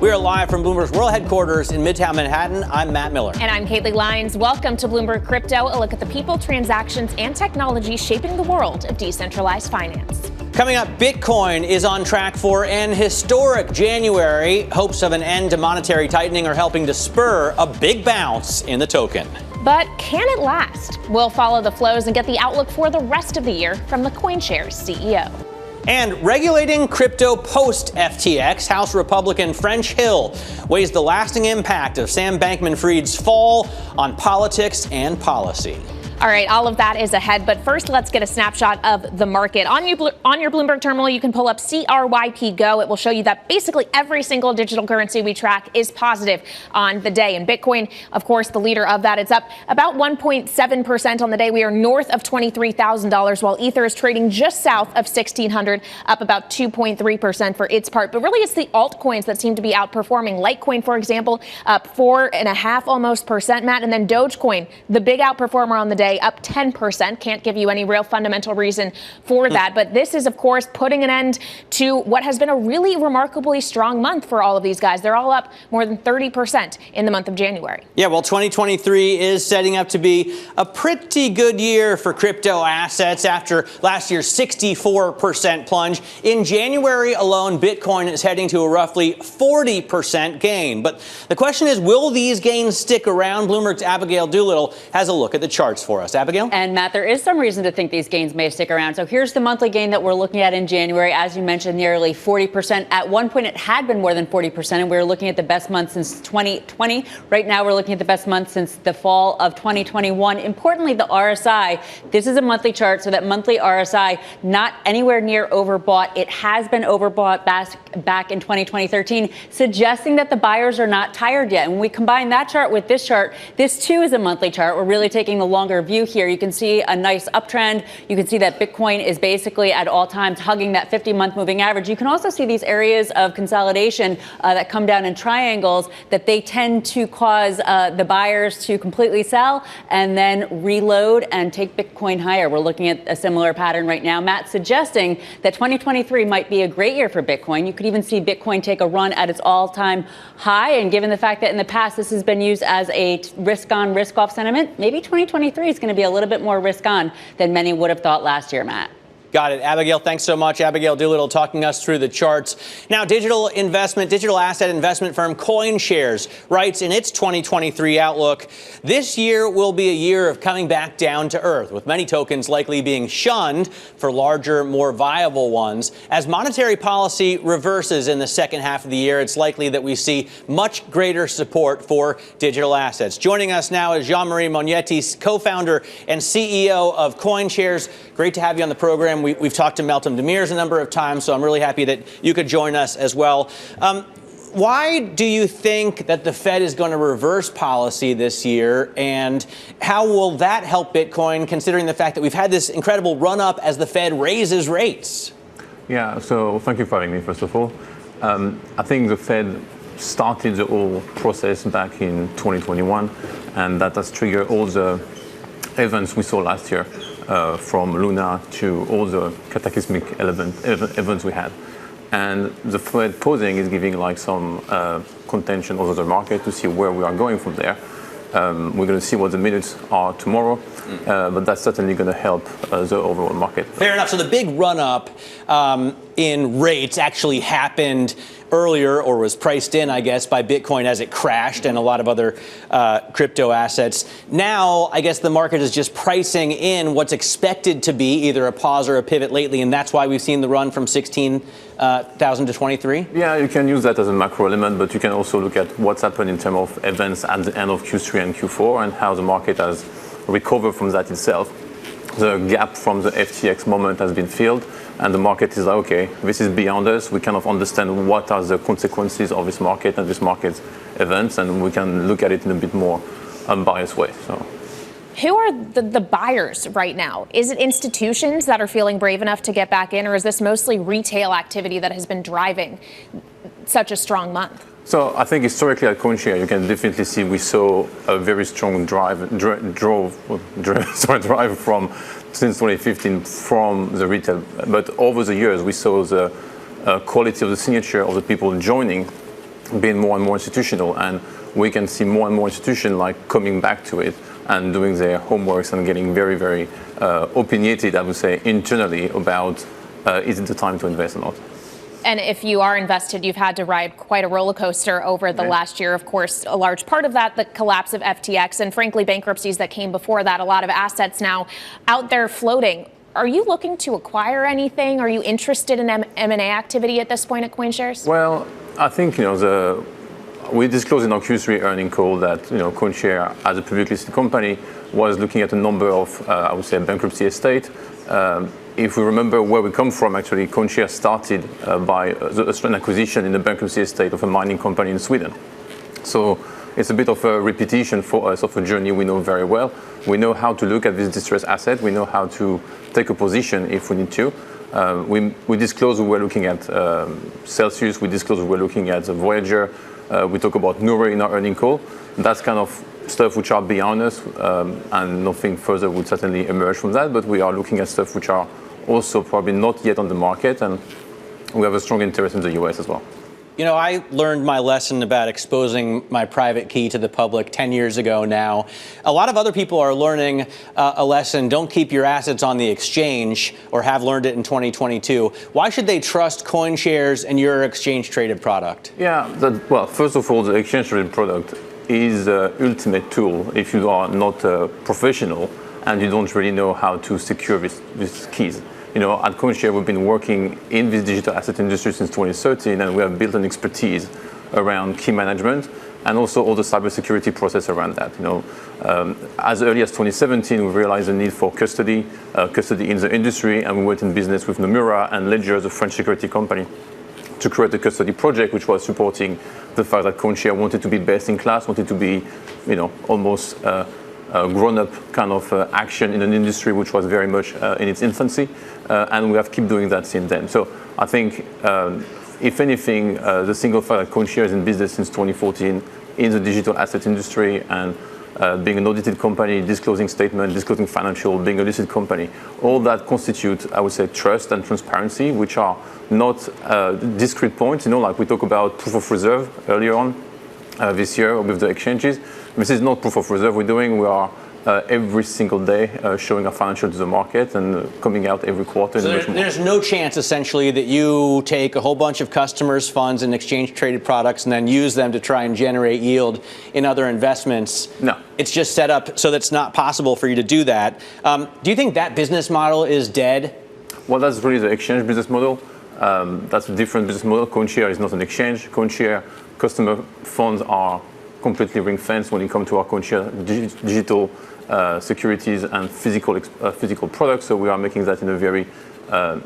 We are live from Bloomberg's world headquarters in Midtown Manhattan. I'm Matt Miller. And I'm Caitlin Lyons. Welcome to Bloomberg Crypto, a look at the people, transactions, and technology shaping the world of decentralized finance. Coming up, Bitcoin is on track for an historic January. Hopes of an end to monetary tightening are helping to spur a big bounce in the token. But can it last? We'll follow the flows and get the outlook for the rest of the year from the CoinShares CEO. And regulating crypto post-FTX, House Republican French Hill weighs the lasting impact of Sam Bankman-Fried's fall on politics and policy. All right, all of that is ahead, but first let's get a snapshot of the market. On your Bloomberg terminal, you can pull up CRYP Go. It will show you that basically every single digital currency we track is positive on the day. And Bitcoin, of course, the leader of that, it's up about 1.7% on the day. We are north of $23,000, while Ether is trading just south of $1,600, up about 2.3% for its part. But really, it's the altcoins that seem to be outperforming. Litecoin, for example, up 4.5% almost, Matt, and then Dogecoin, the big outperformer on the day, up 10%. Can't give you any real fundamental reason for that. But this is, of course, putting an end to what has been a really remarkably strong month for all of these guys. They're all up more than 30% in the month of January. Yeah, well, 2023 is setting up to be a pretty good year for crypto assets after last year's 64% plunge. In January alone, Bitcoin is heading to a roughly 40% gain. But the question is, will these gains stick around? Bloomberg's Abigail Doolittle has a look at the charts for us. Abigail? And Matt, there is some reason to think these gains may stick around. So here's the monthly gain that we're looking at in January. As you mentioned, nearly 40%. At one point, it had been more than 40%, and we were looking at the best month since 2020. Right now, we're looking at the best month since the fall of 2021. Importantly, the RSI, this is a monthly chart, so that monthly RSI, not anywhere near overbought. It has been overbought back in 2013, suggesting that the buyers are not tired yet. And when we combine that chart with this chart, this too is a monthly chart. We're really taking the longer view here. You can see a nice uptrend. You can see that Bitcoin is basically at all times hugging that 50-month moving average. You can also see these areas of consolidation that come down in triangles, that they tend to cause the buyers to completely sell and then reload and take Bitcoin higher. We're looking at a similar pattern right now. Matt suggesting that 2023 might be a great year for Bitcoin. You could even see Bitcoin take a run at its all-time high. And given the fact that in the past this has been used as a risk-on, risk-off sentiment, maybe 2023 is going to be a little bit more risk-on than many would have thought last year, Matt. Got it. Abigail, thanks so much. Abigail Doolittle talking us through the charts. Now, digital asset investment firm CoinShares writes in its 2023 outlook, this year will be a year of coming back down to earth, with many tokens likely being shunned for larger, more viable ones. As monetary policy reverses in the second half of the year, it's likely that we see much greater support for digital assets. Joining us now is Jean-Marie Mognetti, co-founder and CEO of CoinShares. Great to have you on the program. We've talked to Meltem Demirors a number of times, so I'm really happy that you could join us as well. Why do you think that the Fed is going to reverse policy this year, and how will that help Bitcoin, considering the fact that we've had this incredible run-up as the Fed raises rates? Yeah, so thank you for having me, first of all. I think the Fed started the whole process back in 2021, and that has triggered all the events we saw last year. From Luna to all the cataclysmic events we had. And the Fed pausing is giving like some contention over the market to see where we are going from there. We're going to see what the minutes are tomorrow, but that's certainly going to help the overall market. Fair enough. So the big run-up in rates actually happened earlier, or was priced in, I guess, by Bitcoin as it crashed and a lot of other crypto assets. Now, I guess the market is just pricing in what's expected to be either a pause or a pivot lately, and that's why we've seen the run from 16,000 to 23? Yeah, you can use that as a macro element, but you can also look at what's happened in terms of events at the end of Q3 and Q4 and how the market has recovered from that itself. The gap from the FTX moment has been filled, and the market is like, okay, this is beyond us. We kind of understand what are the consequences of this market and this market's events, and we can look at it in a bit more unbiased way. So, who are the buyers right now? Is it institutions that are feeling brave enough to get back in, or is this mostly retail activity that has been driving such a strong month? So I think historically at CoinShares, you can definitely see we saw a very strong drive from since 2015 from the retail. But over the years, we saw the quality of the signature of the people joining being more and more institutional, and we can see more and more institutions like coming back to it and doing their homeworks and getting very, very opinionated, I would say, internally about is it the time to invest or not. And if you are invested, you've had to ride quite a roller coaster over the last year. Of course, a large part of that, the collapse of FTX, and frankly, bankruptcies that came before that. A lot of assets now out there floating. Are you looking to acquire anything? Are you interested in M&A activity at this point at CoinShares? Well, I think we disclosed in our Q3 earnings call that CoinShares, as a publicly listed company, was looking at a number of I would say bankruptcy estate. If we remember where we come from, actually, CoinShares started by an acquisition in the bankruptcy estate of a mining company in Sweden. So it's a bit of a repetition for us of a journey we know very well. We know how to look at this distressed asset. We know how to take a position if we need to. We disclose we were looking at Celsius. We disclose we were looking at Voyager. We talk about Nura in our earnings call. That's kind of stuff which are beyond us, and nothing further would certainly emerge from that. But we are looking at stuff which are also probably not yet on the market, and we have a strong interest in the US as well. I learned my lesson about exposing my private key to the public 10 years ago now. A lot of other people are learning a lesson. Don't keep your assets on the exchange, or have learned it in 2022. Why should they trust CoinShares and your exchange-traded product? Yeah, well, first of all, the exchange-traded product is the ultimate tool if you are not a professional and you don't really know how to secure these keys. At CoinShares, we've been working in this digital asset industry since 2013, and we have built an expertise around key management and also all the cybersecurity process around that. As early as 2017, we realized the need for custody in the industry, and we went in business with Nomura and Ledger, the French security company, to create a custody project which was supporting the fact that CoinShares wanted to be best in class, wanted to be, almost a grown-up kind of action in an industry which was very much in its infancy, and we have kept doing that since then. So I think, if anything, the single fact that CoinShares is in business since 2014 in the digital asset industry, and being an audited company, disclosing statement, disclosing financial, being a listed company, all that constitute, I would say, trust and transparency, which are not discrete points. Like we talk about proof of reserve earlier on this year with the exchanges. This is not proof of reserve we're doing. We are every single day showing our financials to the market and coming out every quarter. So there's no chance, essentially, that you take a whole bunch of customers' funds and exchange-traded products and then use them to try and generate yield in other investments. No. It's just set up so that's not possible for you to do that. Do you think that business model is dead? Well, that's really the exchange business model. That's a different business model. CoinShares is not an exchange. CoinShares customer funds are completely ring-fenced when it comes to our CoinShares digital securities and physical products. So we are making that in a very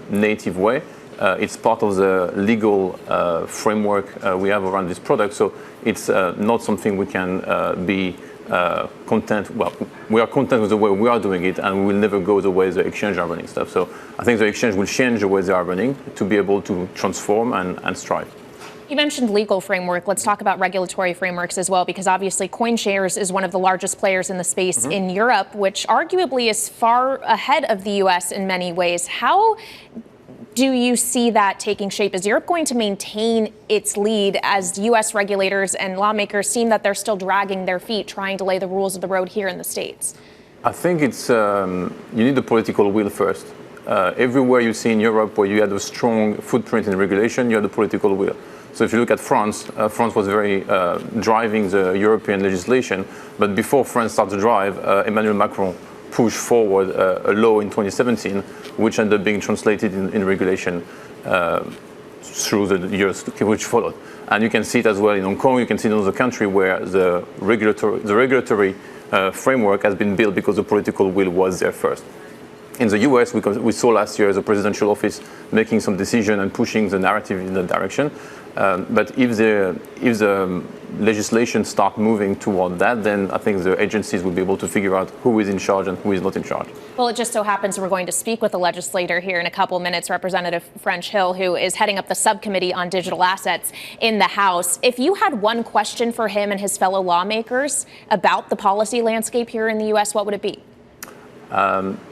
native way. It's part of the legal framework we have around this product. So it's not something we can be content. Well, we are content with the way we are doing it, and we will never go the way the exchange are running stuff. So I think the exchange will change the way they are running to be able to transform and strive. You mentioned legal framework. Let's talk about regulatory frameworks as well, because obviously CoinShares is one of the largest players in the space in Europe, which arguably is far ahead of the US in many ways. How do you see that taking shape? Is Europe going to maintain its lead as US regulators and lawmakers seem that they're still dragging their feet trying to lay the rules of the road here in the States? I think it's you need the political will first. Everywhere you see in Europe where you had a strong footprint in regulation, you had the political will. So if you look at France, France was very driving the European legislation. But before France started to drive, Emmanuel Macron pushed forward a law in 2017, which ended up being translated in regulation through the years which followed. And you can see it as well in Hong Kong. You can see it in another country where the regulatory framework has been built because the political will was there first. In the US, we saw last year the presidential office making some decision and pushing the narrative in that direction. But if the legislation start moving toward that, then I think the agencies will be able to figure out who is in charge and who is not in charge. Well, it just so happens we're going to speak with a legislator here in a couple minutes, Representative French Hill, who is heading up the subcommittee on digital assets in the House. If you had one question for him and his fellow lawmakers about the policy landscape here in the U.S., what would it be?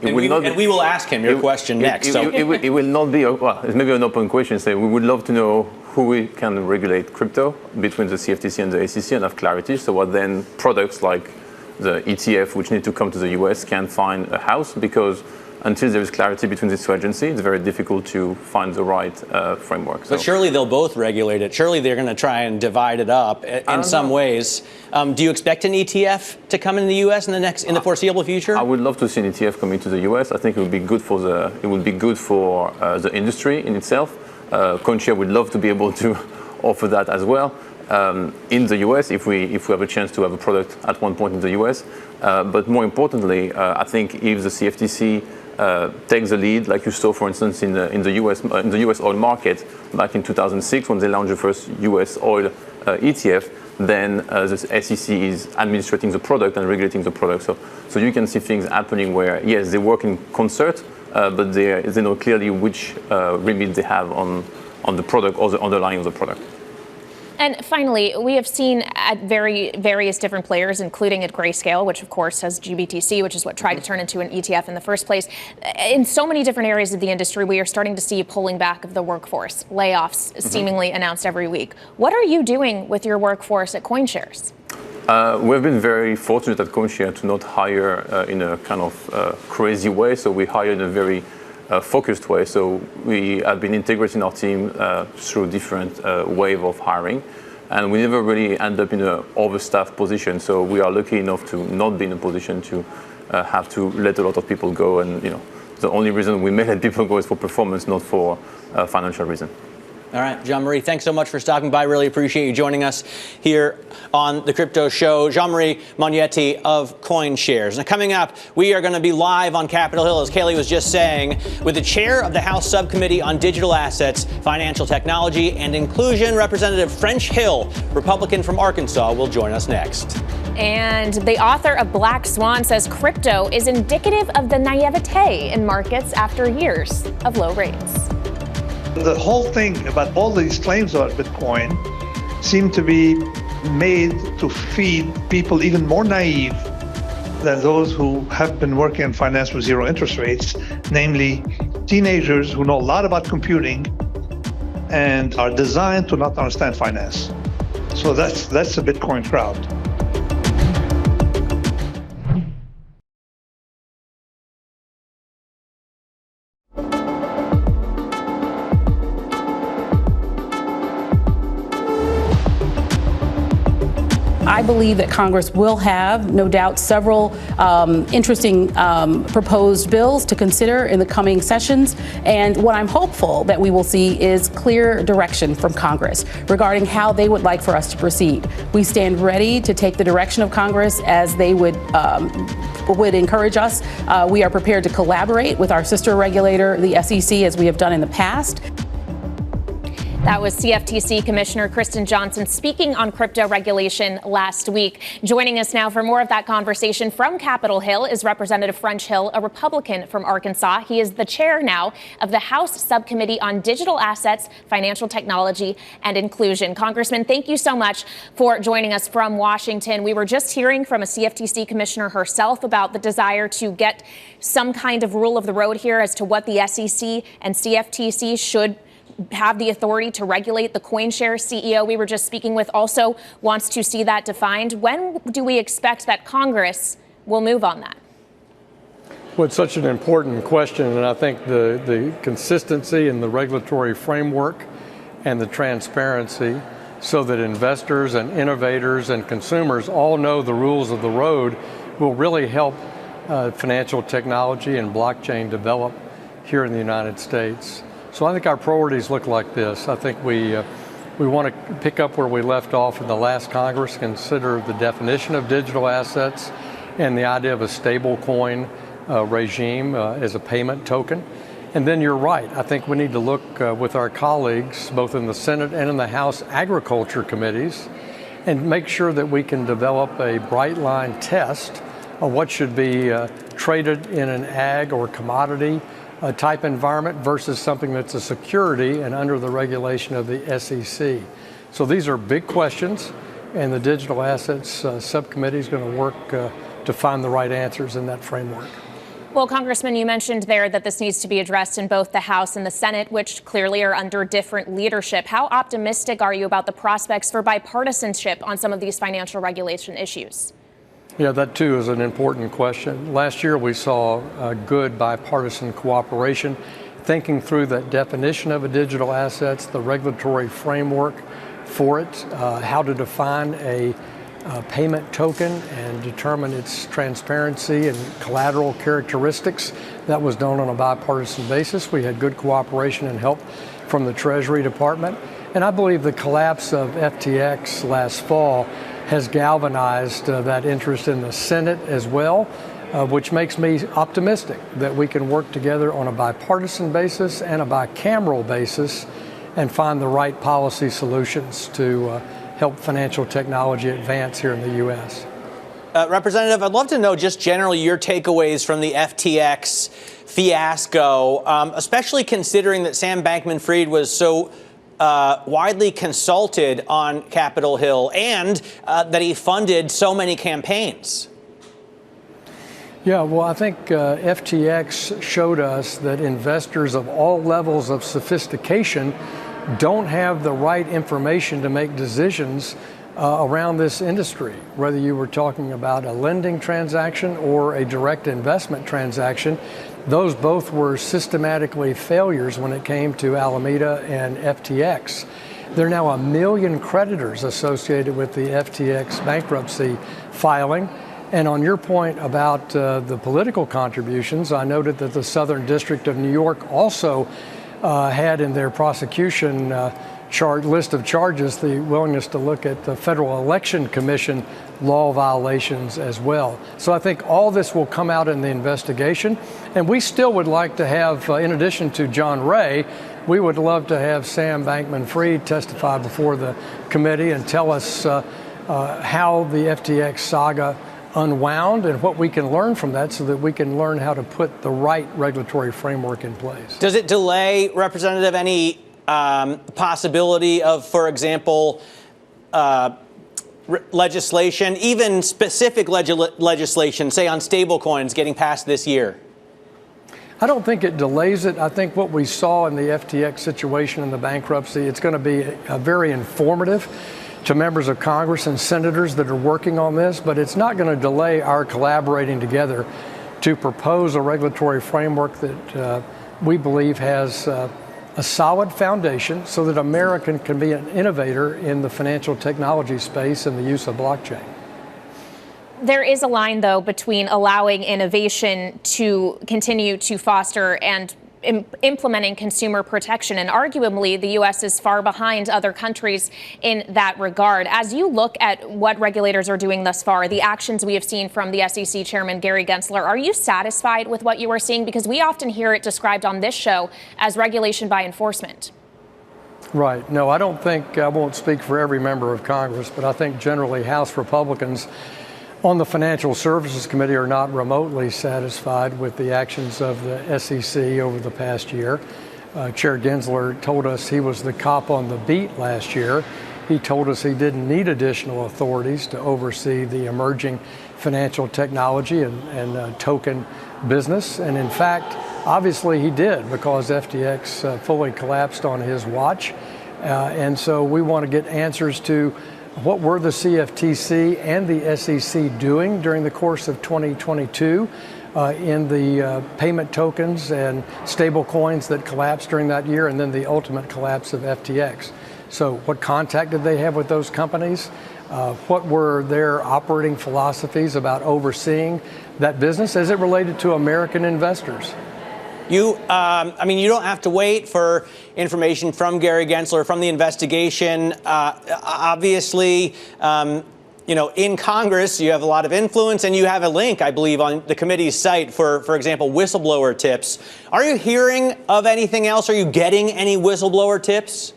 We will ask him your question next. It will not be, well, it's maybe an open question. Say we would love to know who we can regulate crypto between the CFTC and the SEC and have clarity. So what then products like the ETF, which need to come to the US, can find a house, because until there is clarity between these two agencies, it's very difficult to find the right framework. But surely they'll both regulate it. Surely they're going to try and divide it up in some ways. Do you expect an ETF to come in the U.S. in the foreseeable future? I would love to see an ETF coming to the U.S. I think it would be good for the industry in itself. CoinShares would love to be able to offer that as well. In the US, if we have a chance to have a product at one point in the US. But more importantly, I think if the CFTC takes the lead, like you saw, for instance, in the US oil market back in 2006 when they launched the first US oil ETF, then the SEC is administrating the product and regulating the product. So you can see things happening where, yes, they work in concert, but they know clearly which remit they have on the product or the underlying of the product. And finally, we have seen at various different players, including at Grayscale, which of course has GBTC, which is what tried to turn into an ETF in the first place. In so many different areas of the industry, we are starting to see a pulling back of the workforce, layoffs seemingly announced every week. What are you doing with your workforce at CoinShares? We've been very fortunate at CoinShares to not hire in a kind of crazy way. So we hired in a very focused way. So we have been integrating our team through different wave of hiring, and we never really end up in an overstaffed position. So we are lucky enough to not be in a position to have to let a lot of people go. And the only reason we may let people go is for performance, not for financial reason. All right, Jean-Marie, thanks so much for stopping by. Really appreciate you joining us here on the Crypto Show. Jean-Marie Mognetti of CoinShares. Now, coming up, we are going to be live on Capitol Hill, as Kayleigh was just saying, with the chair of the House Subcommittee on Digital Assets, Financial Technology, and Inclusion, Representative French Hill, Republican from Arkansas, will join us next. And the author of Black Swan says crypto is indicative of the naivete in markets after years of low rates. The whole thing about all these claims about Bitcoin seem to be made to feed people even more naive than those who have been working in finance with zero interest rates, namely teenagers who know a lot about computing and are designed to not understand finance. So that's the Bitcoin crowd. I believe that Congress will have, no doubt, several interesting proposed bills to consider in the coming sessions. And what I'm hopeful that we will see is clear direction from Congress regarding how they would like for us to proceed. We stand ready to take the direction of Congress as they would encourage us. We are prepared to collaborate with our sister regulator, the SEC, as we have done in the past. That was CFTC Commissioner Kristen Johnson speaking on crypto regulation last week. Joining us now for more of that conversation from Capitol Hill is Representative French Hill, a Republican from Arkansas. He is the chair now of the House Subcommittee on Digital Assets, Financial Technology, and Inclusion. Congressman, thank you so much for joining us from Washington. We were just hearing from a CFTC commissioner herself about the desire to get some kind of rule of the road here as to what the SEC and CFTC should have the authority to regulate. The CoinShares CEO we were just speaking with also wants to see that defined. When do we expect that Congress will move on that? Well, it's such an important question, and I think the consistency in the regulatory framework and the transparency so that investors and innovators and consumers all know the rules of the road will really help financial technology and blockchain develop here in the United States. So I think our priorities look like this. I think we want to pick up where we left off in the last Congress, consider the definition of digital assets and the idea of a stable coin regime as a payment token. And then you're right. I think we need to look with our colleagues, both in the Senate and in the House Agriculture Committees, and make sure that we can develop a bright line test of what should be traded in an ag or commodity type environment versus something that's a security and under the regulation of the SEC. So these are big questions, and the Digital Assets Subcommittee is going to work to find the right answers in that framework. Well, Congressman, you mentioned there that this needs to be addressed in both the House and the Senate, which clearly are under different leadership. How optimistic are you about the prospects for bipartisanship on some of these financial regulation issues? Yeah, that too is an important question. Last year we saw good bipartisan cooperation, thinking through the definition of a digital assets, the regulatory framework for it, how to define a payment token and determine its transparency and collateral characteristics. That was done on a bipartisan basis. We had good cooperation and help from the Treasury Department. And I believe the collapse of FTX last fall has galvanized that interest in the Senate as well, which makes me optimistic that we can work together on a bipartisan basis and a bicameral basis and find the right policy solutions to help financial technology advance here in the U.S. Representative, I'd love to know just generally your takeaways from the FTX fiasco, especially considering that Sam Bankman-Fried was so widely consulted on Capitol Hill and that he funded so many campaigns. Yeah, well, I think FTX showed us that investors of all levels of sophistication don't have the right information to make decisions around this industry, whether you were talking about a lending transaction or a direct investment transaction. Those both were systematically failures when it came to Alameda and FTX. There are now 1 million creditors associated with the FTX bankruptcy filing. And on your point about the political contributions, I noted that the Southern District of New York also had in their prosecution list of charges the willingness to look at the Federal Election Commission law violations as well. So I think all this will come out in the investigation. And we still would like to have, in addition to John Ray, we would love to have Sam Bankman-Fried testify before the committee and tell us how the FTX saga unwound and what we can learn from that so that we can learn how to put the right regulatory framework in place. Does it delay, Representative, any possibility of, for example, legislation, even specific legislation, say on stablecoins, getting passed this year? I don't think it delays it. I think what we saw in the FTX situation and the bankruptcy, it's going to be very informative to members of Congress and senators that are working on this, but it's not going to delay our collaborating together to propose a regulatory framework that we believe has a solid foundation so that America can be an innovator in the financial technology space and the use of blockchain. There is a line, though, between allowing innovation to continue to foster and implementing consumer protection. And arguably, the U.S. is far behind other countries in that regard. As you look at what regulators are doing thus far, the actions we have seen from the SEC Chairman Gary Gensler, are you satisfied with what you are seeing? Because we often hear it described on this show as regulation by enforcement. Right. No, I don't think, I won't speak for every member of Congress, but I think generally House Republicans on the Financial Services Committee are not remotely satisfied with the actions of the SEC over the past year. Chair Gensler told us he was the cop on the beat last year. He told us he didn't need additional authorities to oversee the emerging financial technology and token business. And in fact, obviously he did, because FTX fully collapsed on his watch. And so we want to get answers to what were the CFTC and the SEC doing during the course of 2022 in the payment tokens and stable coins that collapsed during that year, and then the ultimate collapse of FTX. So what contact did they have with those companies? What were their operating philosophies about overseeing that business as it related to American investors? You don't have to wait for information from Gary Gensler, from the investigation. Obviously, in Congress, you have a lot of influence, and you have a link, I believe, on the committee's site for example, whistleblower tips. Are you hearing of anything else? Are you getting any whistleblower tips?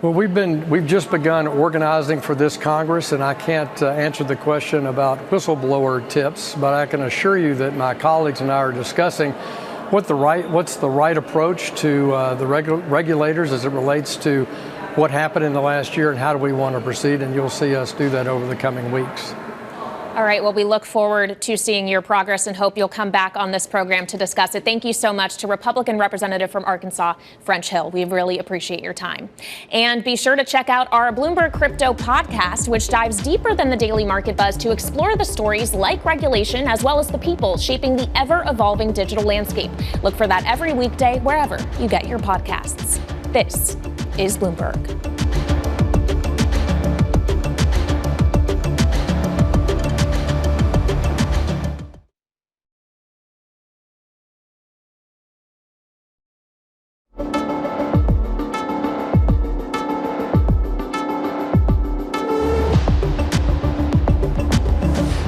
Well, we've just begun organizing for this Congress, and I can't answer the question about whistleblower tips, but I can assure you that my colleagues and I are discussing what's the right approach to the regulators as it relates to what happened in the last year and how do we want to proceed, and you'll see us do that over the coming weeks. All right. Well, we look forward to seeing your progress and hope you'll come back on this program to discuss it. Thank you so much to Republican Representative from Arkansas, French Hill. We really appreciate your time. And be sure to check out our Bloomberg Crypto podcast, which dives deeper than the daily market buzz to explore the stories like regulation as well as the people shaping the ever-evolving digital landscape. Look for that every weekday wherever you get your podcasts. This is Bloomberg.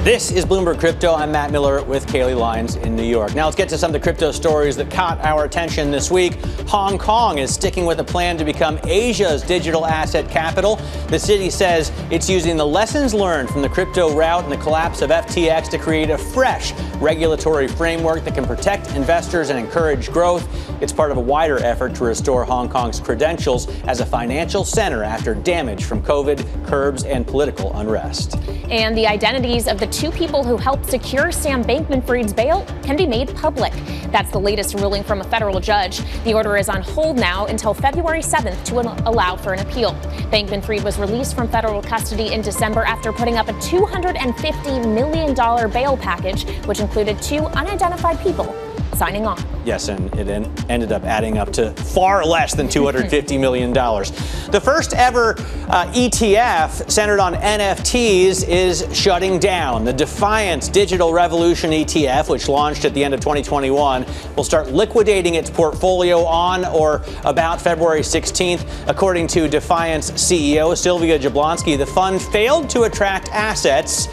This is Bloomberg Crypto. I'm Matt Miller with Kaylee Lyons in New York. Now let's get to some of the crypto stories that caught our attention this week. Hong Kong is sticking with a plan to become Asia's digital asset capital. The city says it's using the lessons learned from the crypto rout and the collapse of FTX to create a fresh regulatory framework that can protect investors and encourage growth. It's part of a wider effort to restore Hong Kong's credentials as a financial center after damage from COVID, curbs, and political unrest. And the identities of the two people who helped secure Sam Bankman-Fried's bail can be made public. That's the latest ruling from a federal judge. The order is on hold now until February 7th to allow for an appeal. Bankman-Fried was released from federal custody in December after putting up a $250 million bail package, which included two unidentified people signing on. Yes, and it ended up adding up to far less than $250 million. The first ever ETF centered on NFTs is shutting down. The Defiance Digital Revolution ETF, which launched at the end of 2021, will start liquidating its portfolio on or about February 16th. According to Defiance CEO Sylvia Jablonski, the fund failed to attract assets.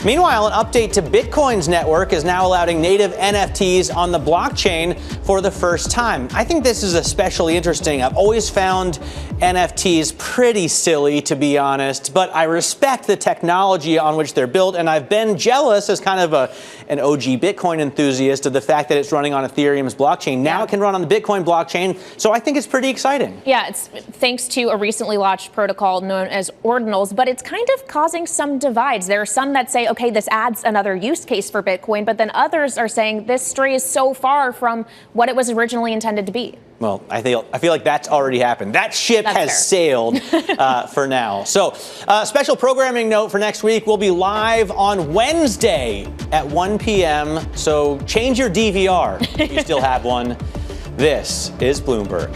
Meanwhile, an update to Bitcoin's network is now allowing native NFTs on the blockchain for the first time. I think this is especially interesting. I've always found NFTs pretty silly, to be honest, but I respect the technology on which they're built, and I've been jealous as kind of an OG Bitcoin enthusiast of the fact that it's running on Ethereum's blockchain. Now it can run on the Bitcoin blockchain, so I think it's pretty exciting. Yeah, it's thanks to a recently launched protocol known as Ordinals, but it's kind of causing some divides. There are some that say, okay, this adds another use case for Bitcoin, but then others are saying this strays so far from what it was originally intended to be. Well, I feel like that's already happened. That ship has sailed for now. So, special programming note for next week. We'll be live on Wednesday at 1 p.m. So change your DVR if you still have one. This is Bloomberg.